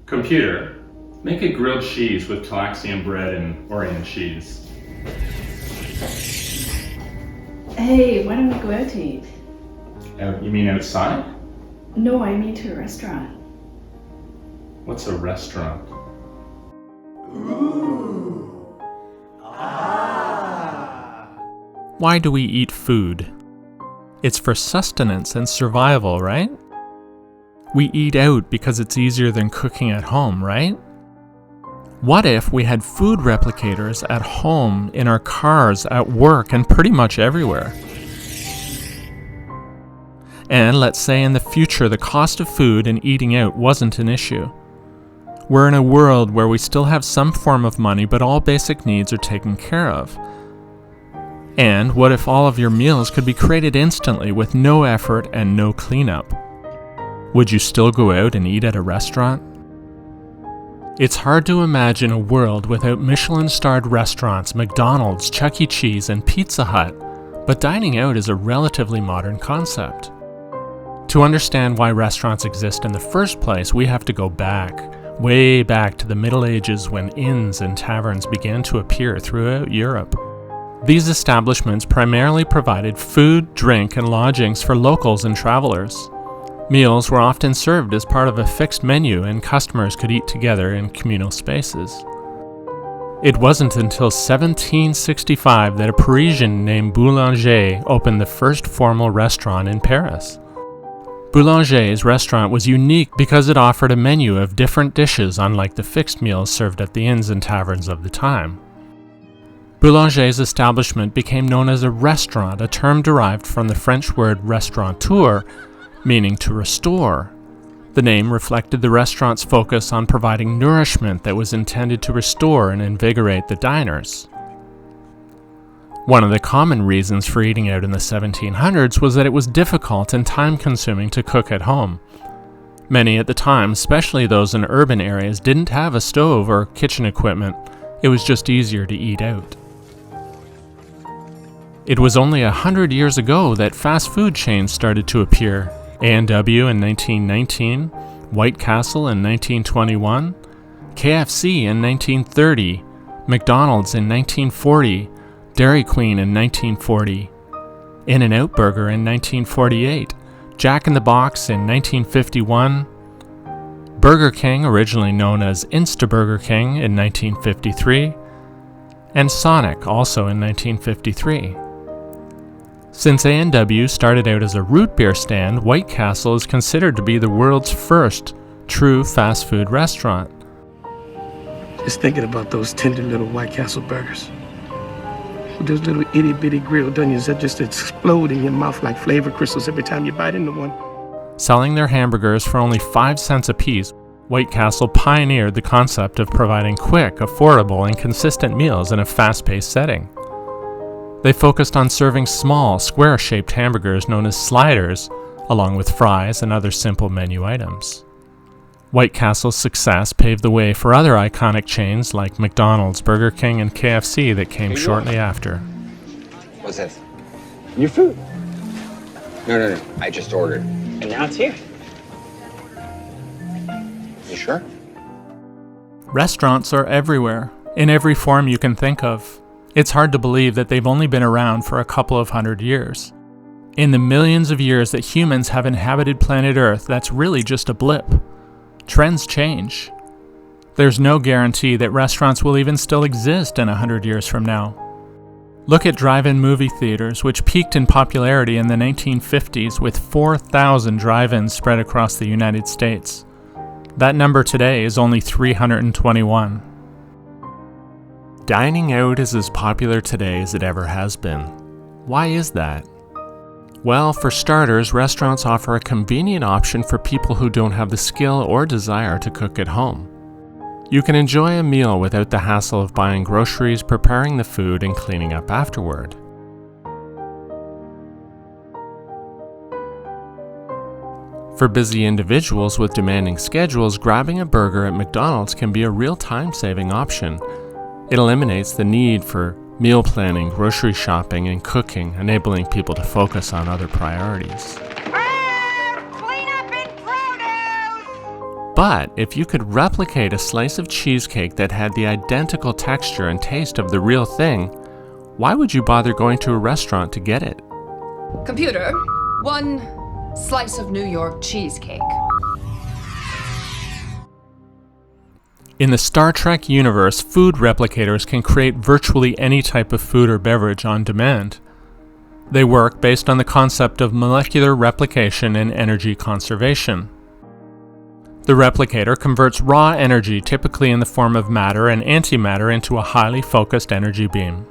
Computer, make a grilled cheese with Talaxian bread and Orient cheese. Hey, why don't we go out to eat? You mean outside? No, I mean to a restaurant. What's a restaurant? Why do we eat food? It's for sustenance and survival, right? We eat out because it's easier than cooking at home, right? What if we had food replicators at home, in our cars, at work, and pretty much everywhere? And let's say in the future the cost of food and eating out wasn't an issue. We're in a world where we still have some form of money, but all basic needs are taken care of. And what if all of your meals could be created instantly with no effort and no cleanup? Would you still go out and eat at a restaurant? It's hard to imagine a world without Michelin-starred restaurants, McDonald's, Chuck E. Cheese, and Pizza Hut, but dining out is a relatively modern concept. To understand why restaurants exist in the first place, we have to go back, way back to the Middle Ages when inns and taverns began to appear throughout Europe. These establishments primarily provided food, drink, and lodgings for locals and travelers. Meals were often served as part of a fixed menu, and customers could eat together in communal spaces. It wasn't until 1765 that a Parisian named Boulanger opened the first formal restaurant in Paris. Boulanger's restaurant was unique because it offered a menu of different dishes, unlike the fixed meals served at the inns and taverns of the time. Boulanger's establishment became known as a restaurant, a term derived from the French word restaurateur, meaning to restore. The name reflected the restaurant's focus on providing nourishment that was intended to restore and invigorate the diners. One of the common reasons for eating out in the 1700s was that it was difficult and time-consuming to cook at home. Many at the time, especially those in urban areas, didn't have a stove or kitchen equipment. It was just easier to eat out. It was only 100 years ago that fast food chains started to appear. A&W in 1919, White Castle in 1921, KFC in 1930, McDonald's in 1940, Dairy Queen in 1940, In-N-Out Burger in 1948, Jack in the Box in 1951, Burger King, originally known as Insta-Burger King, in 1953, and Sonic, also in 1953. Since A&W started out as a root beer stand, White Castle is considered to be the world's first true fast food restaurant. Just thinking about those tender little White Castle burgers. With those little itty-bitty grilled onions that just explode in your mouth like flavor crystals every time you bite into one. Selling their hamburgers for only 5 cents a piece, White Castle pioneered the concept of providing quick, affordable, and consistent meals in a fast-paced setting. They focused on serving small, square-shaped hamburgers known as sliders, along with fries and other simple menu items. White Castle's success paved the way for other iconic chains like McDonald's, Burger King, and KFC that came shortly after. What's this? Your food. No. I just ordered. And now it's here. You sure? Restaurants are everywhere, in every form you can think of. It's hard to believe that they've only been around for a couple of hundred years. In the millions of years that humans have inhabited planet Earth, that's really just a blip. Trends change. There's no guarantee that restaurants will even still exist in 100 years from now. Look at drive-in movie theaters, which peaked in popularity in the 1950s with 4,000 drive-ins spread across the United States. That number today is only 321. Dining out is as popular today as it ever has been. Why is that? Well, for starters, restaurants offer a convenient option for people who don't have the skill or desire to cook at home. You can enjoy a meal without the hassle of buying groceries, preparing the food, and cleaning up afterward. For busy individuals with demanding schedules, grabbing a burger at McDonald's can be a real time-saving option. It eliminates the need for meal planning, grocery shopping, and cooking, enabling people to focus on other priorities. But if you could replicate a slice of cheesecake that had the identical texture and taste of the real thing, why would you bother going to a restaurant to get it? Computer, 1 slice of New York cheesecake. In the Star Trek universe, food replicators can create virtually any type of food or beverage on demand. They work based on the concept of molecular replication and energy conservation. The replicator converts raw energy, typically in the form of matter and antimatter, into a highly focused energy beam.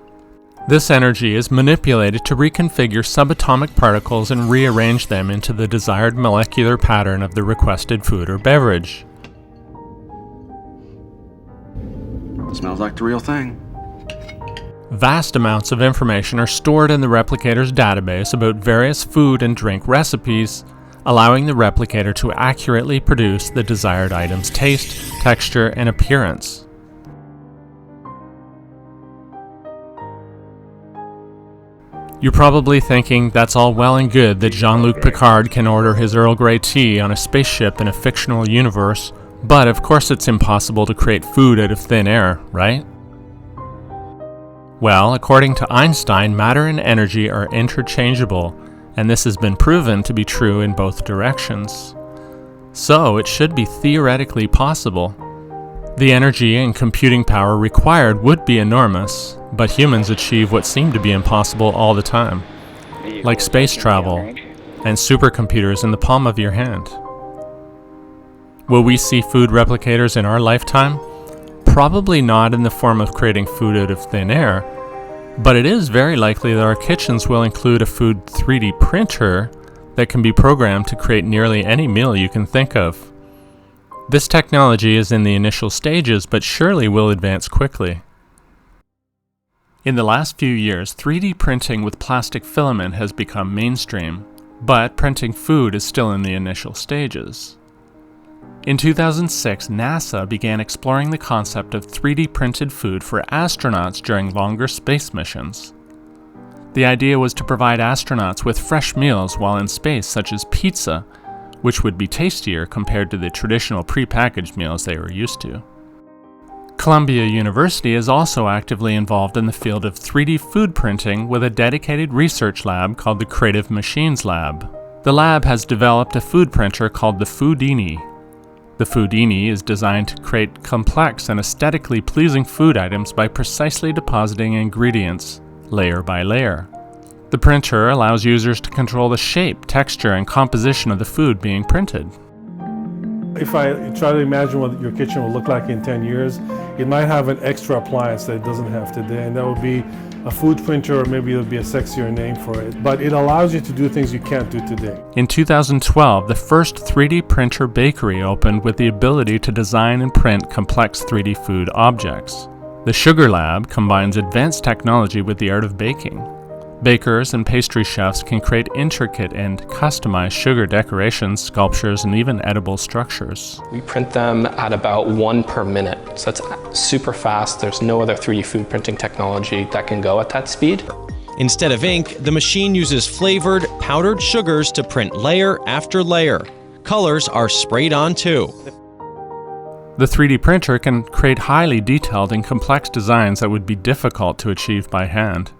This energy is manipulated to reconfigure subatomic particles and rearrange them into the desired molecular pattern of the requested food or beverage. Smells like the real thing. Vast amounts of information are stored in the replicator's database about various food and drink recipes, allowing the replicator to accurately produce the desired item's taste, texture, and appearance. You're probably thinking that's all well and good that Jean-Luc Picard can order his Earl Grey tea on a spaceship in a fictional universe, but of course it's impossible to create food out of thin air, right? Well, according to Einstein, matter and energy are interchangeable, and this has been proven to be true in both directions. So it should be theoretically possible. The energy and computing power required would be enormous, but humans achieve what seem to be impossible all the time, like space travel and supercomputers in the palm of your hand. Will we see food replicators in our lifetime? Probably not in the form of creating food out of thin air, but it is very likely that our kitchens will include a food 3D printer that can be programmed to create nearly any meal you can think of. This technology is in the initial stages, but surely will advance quickly. In the last few years, 3D printing with plastic filament has become mainstream, but printing food is still in the initial stages. In 2006, NASA began exploring the concept of 3D printed food for astronauts during longer space missions. The idea was to provide astronauts with fresh meals while in space, such as pizza, which would be tastier compared to the traditional prepackaged meals they were used to. Columbia University is also actively involved in the field of 3D food printing with a dedicated research lab called the Creative Machines Lab. The lab has developed a food printer called the Foodini. The Foodini is designed to create complex and aesthetically pleasing food items by precisely depositing ingredients, layer by layer. The printer allows users to control the shape, texture, and composition of the food being printed. If I try to imagine what your kitchen will look like in 10 years, it might have an extra appliance that it doesn't have today, and that would be a food printer, or maybe it'll be a sexier name for it. But it allows you to do things you can't do today. In 2012, the first 3D printer bakery opened with the ability to design and print complex 3D food objects. The Sugar Lab combines advanced technology with the art of baking. Bakers and pastry chefs can create intricate and customized sugar decorations, sculptures, and even edible structures. We print them at about 1 per minute, so that's super fast. There's no other 3D food printing technology that can go at that speed. Instead of ink, the machine uses flavored, powdered sugars to print layer after layer. Colors are sprayed on too. The 3D printer can create highly detailed and complex designs that would be difficult to achieve by hand.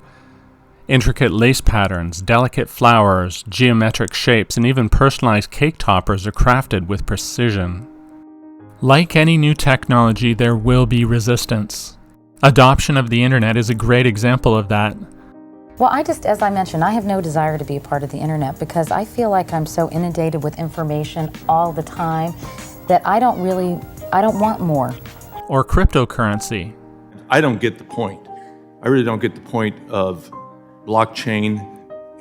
Intricate lace patterns, delicate flowers, geometric shapes, and even personalized cake toppers are crafted with precision. Like any new technology, there will be resistance. Adoption of the internet is a great example of that. Well, as I mentioned, I have no desire to be a part of the internet because I feel like I'm so inundated with information all the time that I don't want more. Or cryptocurrency. I don't get the point. I really don't get the point of blockchain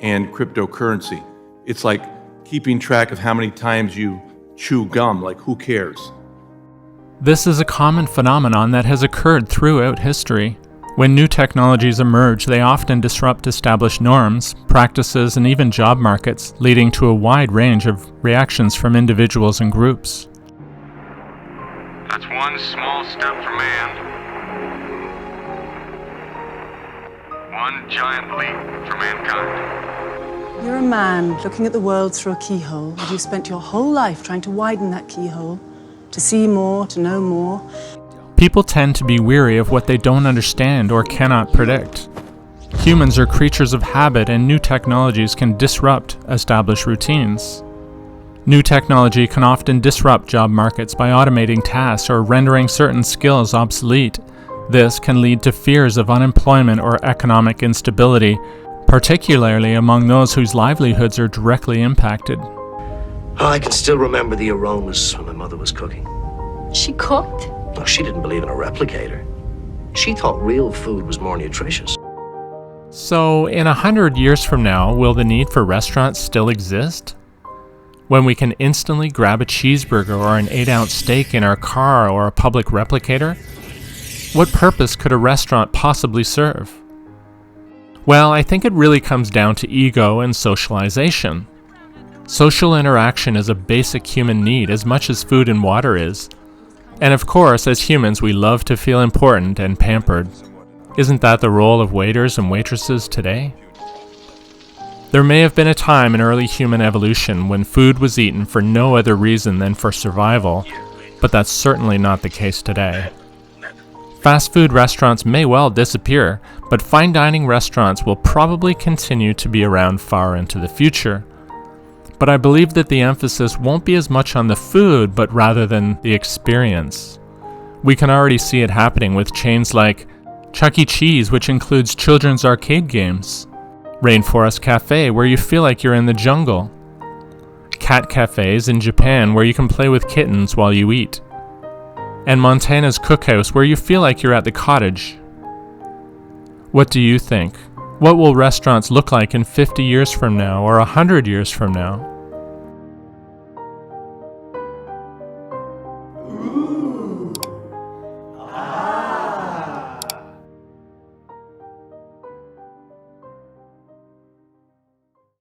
and cryptocurrency. It's like keeping track of how many times you chew gum, like who cares? This is a common phenomenon that has occurred throughout history. When new technologies emerge, they often disrupt established norms, practices, and even job markets, leading to a wide range of reactions from individuals and groups. That's one small step for man. One giant leap for mankind. You're a man looking at the world through a keyhole, and you've spent your whole life trying to widen that keyhole to see more, to know more. People tend to be weary of what they don't understand or cannot predict. Humans are creatures of habit, and new technologies can disrupt established routines. New technology can often disrupt job markets by automating tasks or rendering certain skills obsolete. This can lead to fears of unemployment or economic instability, particularly among those whose livelihoods are directly impacted. Oh, I can still remember the aromas when my mother was cooking. She cooked? No, she didn't believe in a replicator. She thought real food was more nutritious. So, in 100 years from now, will the need for restaurants still exist? When we can instantly grab a cheeseburger or an 8-ounce steak in our car or a public replicator? What purpose could a restaurant possibly serve? Well, I think it really comes down to ego and socialization. Social interaction is a basic human need as much as food and water is. And of course, as humans, we love to feel important and pampered. Isn't that the role of waiters and waitresses today? There may have been a time in early human evolution when food was eaten for no other reason than for survival, but that's certainly not the case today. Fast food restaurants may well disappear, but fine dining restaurants will probably continue to be around far into the future. But I believe that the emphasis won't be as much on the food, but rather than the experience. We can already see it happening with chains like Chuck E. Cheese, which includes children's arcade games, Rainforest Cafe, where you feel like you're in the jungle, cat cafes in Japan, where you can play with kittens while you eat, and Montana's Cookhouse, where you feel like you're at the cottage. What do you think? What will restaurants look like in 50 years from now or 100 years from now?